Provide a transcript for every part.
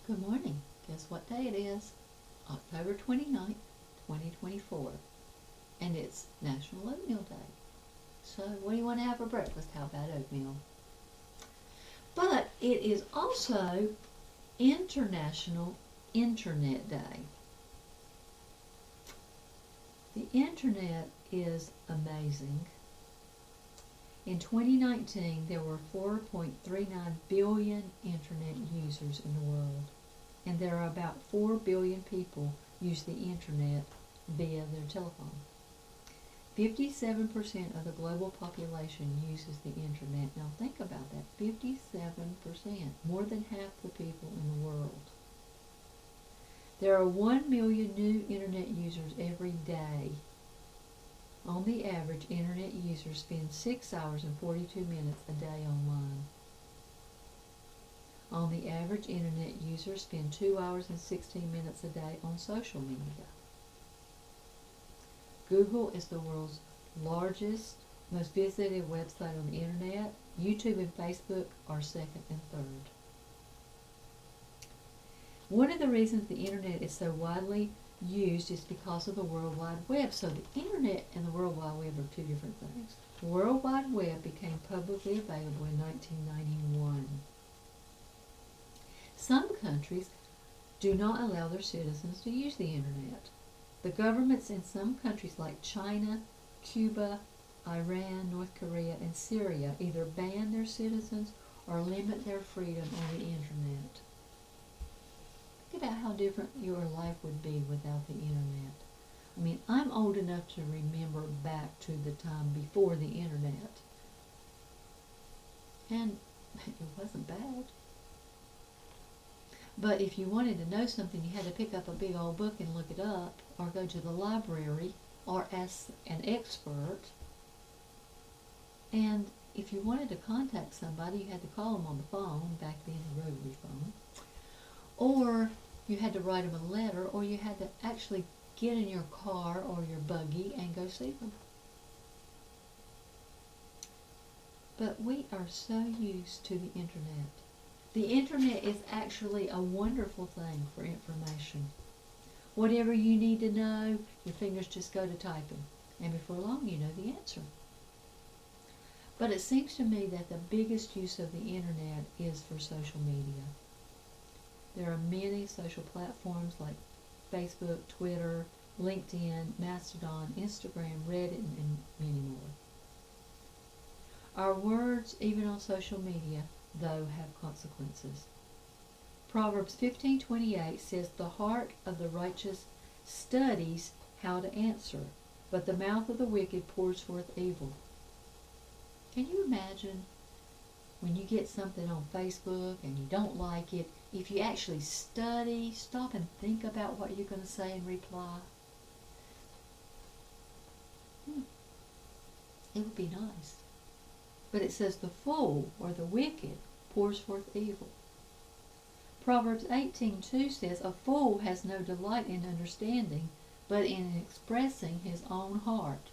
Good morning. Guess what day it is? October 29th, 2024. And it's National Oatmeal Day. So what do you want to have for breakfast? How about oatmeal? But it is also International Internet Day. The Internet is amazing. In 2019, there were 4.39 billion Internet users in the world, and there are about 4 billion people use the Internet via their telephone. 57% of the global population uses the Internet. Now think about that, 57%, more than half the people in the world. There are 1 million new Internet users every day. On the average, Internet users spend 6 hours and 42 minutes a day online. On the average, Internet users spend 2 hours and 16 minutes a day on social media. Google is the world's largest, most visited website on the Internet. YouTube and Facebook are second and third. One of the reasons the Internet is so widely used is because of the World Wide Web. So the Internet and the World Wide Web are two different things. The World Wide Web became publicly available in 1991. Some countries do not allow their citizens to use the Internet. The governments in some countries like China, Cuba, Iran, North Korea, and Syria either ban their citizens or limit their freedom on the Internet. Think about how different your life would be without the Internet. I mean, I'm old enough to remember back to the time before the Internet. And it wasn't bad. But if you wanted to know something, you had to pick up a big old book and look it up, or go to the library, or ask an expert. And if you wanted to contact somebody, you had to call them on the phone, back then the rotary phone. Or you had to write them a letter, or you had to actually get in your car or your buggy and go see them. But we are so used to the Internet. The Internet is actually a wonderful thing for information. Whatever you need to know, your fingers just go to typing, and before long you know the answer. But it seems to me that the biggest use of the Internet is for social media. There are many social platforms like Facebook, Twitter, LinkedIn, Mastodon, Instagram, Reddit, and many more. Our words, even on social media, though, have consequences. Proverbs 15:28 says, "The heart of the righteous studies how to answer, but the mouth of the wicked pours forth evil." Can you imagine when you get something on Facebook and you don't like it, if you actually study, stop and think about what you're going to say in reply? It would be nice. But it says the fool or the wicked pours forth evil. Proverbs 18:2 says, "A fool has no delight in understanding, but in expressing his own heart."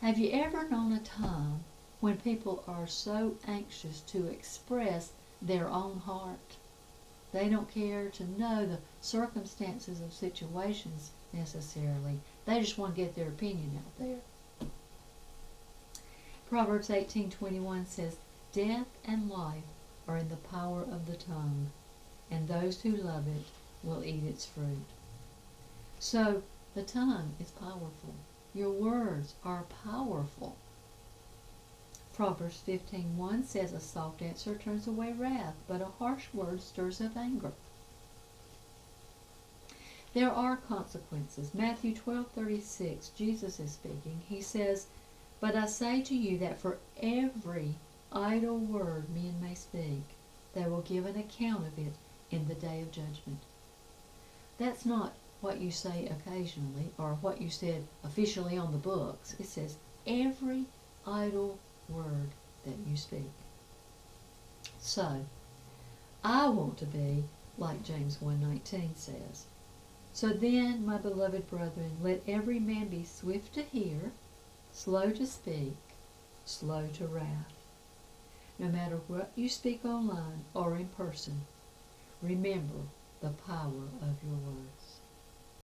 Have you ever known a time when people are so anxious to express their own heart? They don't care to know the circumstances of situations necessarily. They just want to get their opinion out there. Proverbs 18:21 says, "Death and life are in the power of the tongue, and those who love it will eat its fruit." So the tongue is powerful. Your words are powerful. Proverbs 15:1 says, "A soft answer turns away wrath, but a harsh word stirs up anger." There are consequences. Matthew 12:36, Jesus is speaking. He says, "But I say to you that for every idle word men may speak, they will give an account of it in the day of judgment." That's not what you say occasionally or what you said officially on the books. It says every idle word that you speak. So, I want to be like James 1:19 says. "So then, my beloved brethren, let every man be swift to hear, slow to speak, slow to wrath." No matter what you speak online or in person, remember the power of your